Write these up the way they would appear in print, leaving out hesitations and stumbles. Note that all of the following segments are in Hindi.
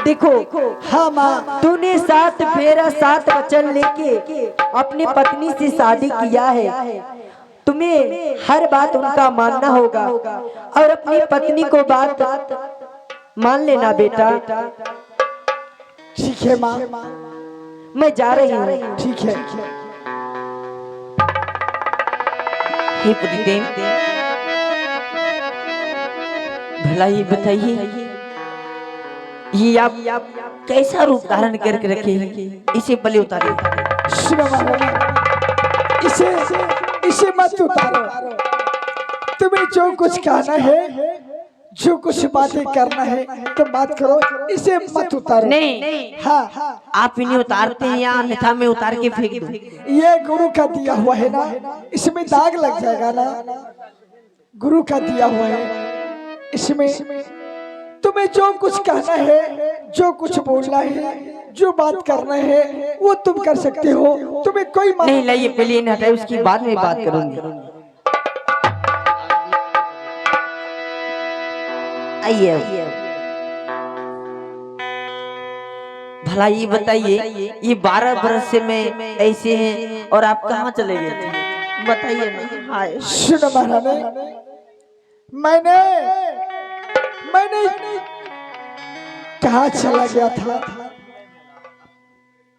देखो, हाँ माँ। तूने 7 फेरा 7 वचन लेके अपनी पत्नी से शादी किया है। तुम्हें हर बात उनका मानना होगा और अपनी पत्नी को बात मान लेना बेटा। ठीक है माँ, मैं जा रही हूँ। ठीक है। हे पतिदेव, भला ये बताइए, ये आप कैसा रूप धारण करके रखे हैं? इसे पहले उतारे। सुनो महारानी, इसे मत उतारो। तुम्हें जो कुछ कहना है, जो कुछ बातें करना है तो बात करो, इसे मत उतारो। नहीं, हाँ, आप इन्हें उतारते हैं या अन्यथा में उतार के फेंक दूं? ये गुरु का दिया हुआ है ना, इसमें दाग लग जाएगा ना। गुरु का दिया हुआ है, इसमें तुम्हें जो कुछ कहना है, जो कुछ बोलना है, जो बात करना है वो तुम कर सकते हो। तुम्हें कोई नहीं, लाइए पहले इन्हें हटाए, उसकी बाद में बात करूंगी। आइए, भला ये बताइए, ये 12 बरस से मैं ऐसे हैं और आप कहाँ चले गए थे? बताइए ना। हाय, सुनो महारानी, मैंने कहाँ चला गया था?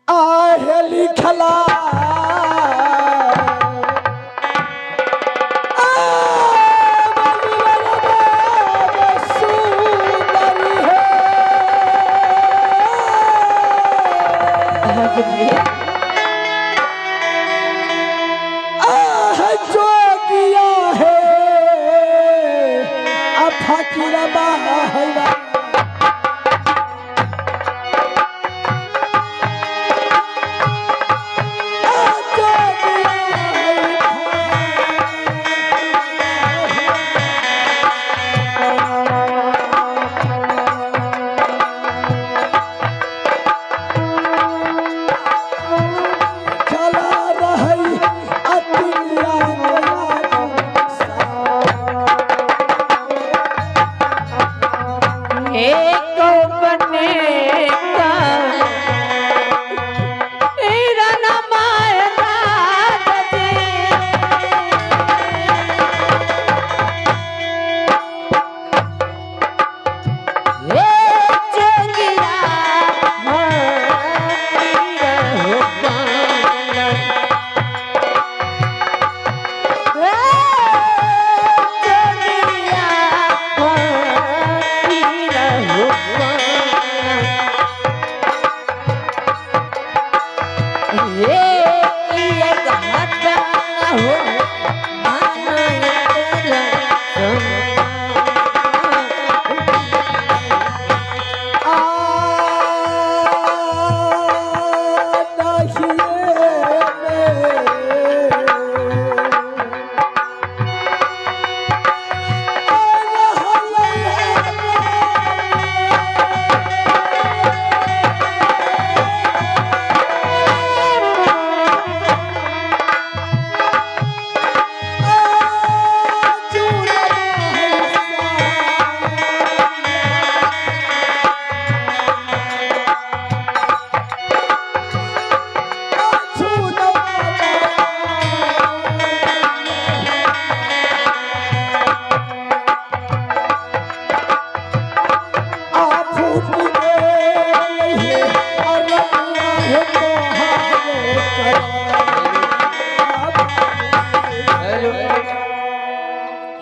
आहे लिखला जो किया है फकीरा बाहरा।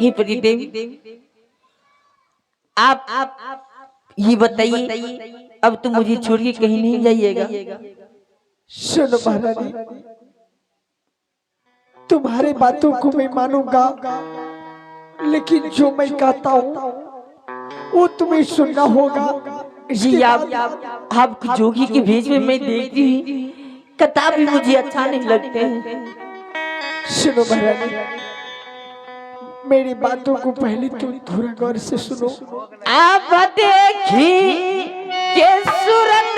हे पतिदेव, आप ये बताइए, अब तो मुझे छोड़ के कहीं नहीं जाइएगा। सुनो महारानी, तुम्हारी बातों को मैं मानूंगा, लेकिन जो मैं कहता हूँ वो तुम्हें सुनना होगा। जी, आप जोगी के भेष में मैं देखती हूँ, किताब भी मुझे अच्छा नहीं लगते हैं। सुनो महारानी, मेरी बातों को पहले तुम थोड़ा गौर से सुनो। आप देखी के सूरत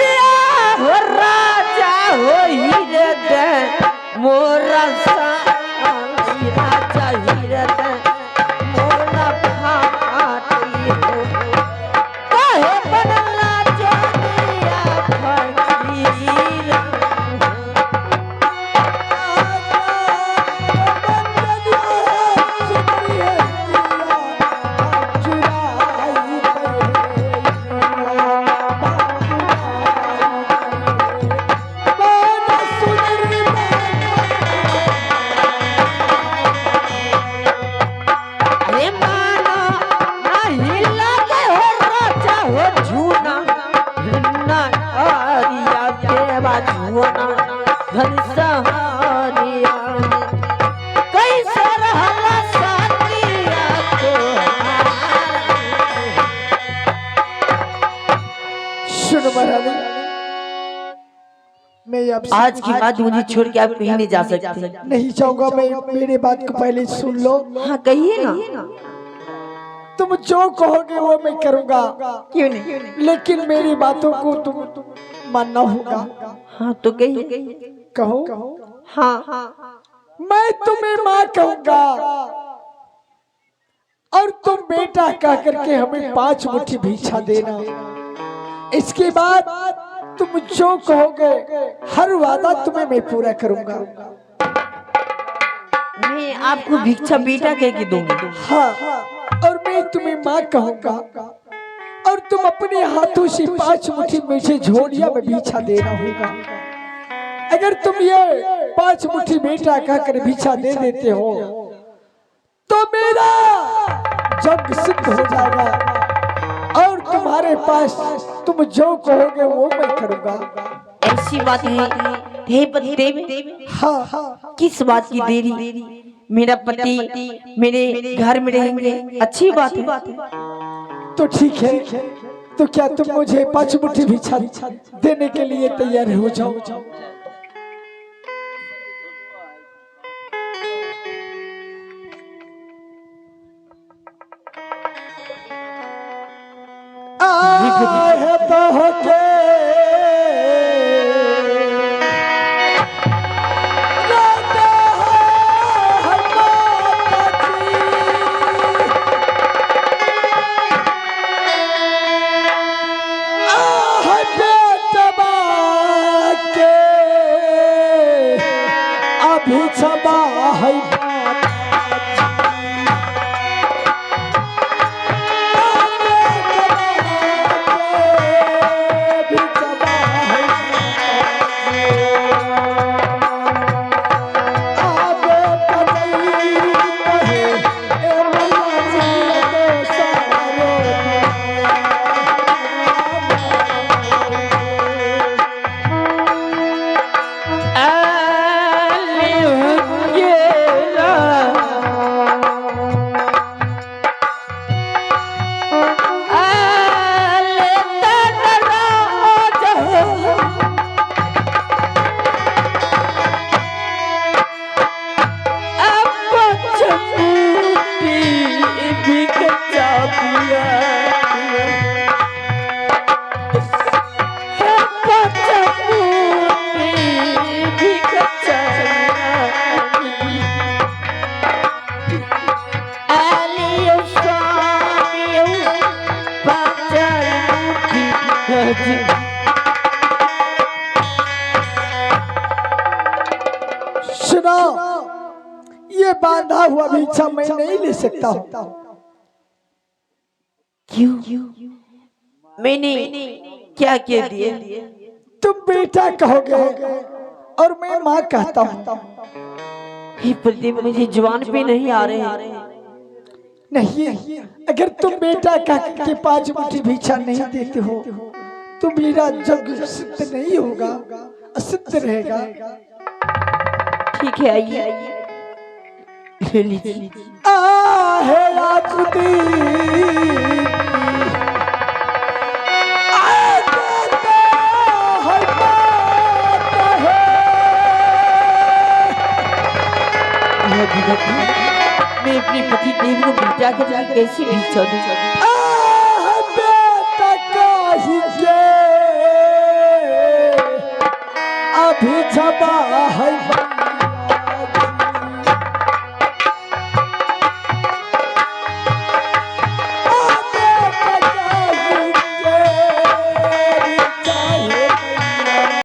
हो राजा हो हीरत मोरा राजा हीरत मोरा फाटी हो काहे बनला जोगी झूना नारिया देवा झूना घर सहारिया कैसे रहला साथिया सुन महारानी, मैं अब आज की बात मुझे छोड़ के आप कहीं नहीं जा सकते। नहीं चाहूंगा। मैं मेरे बात को पहले सुन लो। हाँ कहिए ना। तुम जो कहोगे वो मैं करूंगा। क्यों नहीं? लेकिन मेरी बातों को तुम मानना होगा। हाँ तो कहिए। कहो। हाँ मैं तुम्हें माँ कहूंगा और तुम बेटा कह करके हमें 5 मुट्ठी भिक्षा देना। इसके बाद तुम जो कहोगे हर वादा तुम्हें मैं पूरा करूंगा। मैं आपको भिक्षा बेटा कह के दूंगी। हाँ, और मैं तुम्हें माँ कहूंगा और तुम अपने हाथों से 5 मुट्ठी मुझे झोलिया में भिक्षा देना होगा। अगर तुम ये 5 मुट्ठी बेटा कहकर भिक्षा दे देते हो तो मेरा जग सिद्ध हो जाएगा और तुम्हारे पास तुम जो कहोगे वो मैं करूंगा। ऐसी बात है हे पति। हाँ, किस बात की देरी? मेरा पति मेरे घर में रहेंगे, अच्छी बात है। तो ठीक है। तो क्या तुम मुझे 5 मुट्ठी भिक्षा देने के लिए तैयार हो जाओ? आहे बहके राधा है माता जी। आहे बेटबा के अभी छबा है सुनो, ये बांधा हुआ भिक्षा मैं नहीं ले सकता हूँ। क्यों? मैंने क्या कह दिया? तुम बेटा कहोगे और मैं माँ कहता हूँ। हे प्रदीप, मुझे जुबान पे नहीं आ रहे। नहीं, अगर तुम बेटा कह के 5 मुट्ठी भिक्षा नहीं देते हो तो मेरा जग सिद्ध नहीं होगा, असिद्ध रहेगा। ठीक है, आइए ले लीजिए। आहे आकृति मैं अपने पति देव को बेटा के लिए कैसी भिक्षा दूं? बेटा कहिए अभी छबा है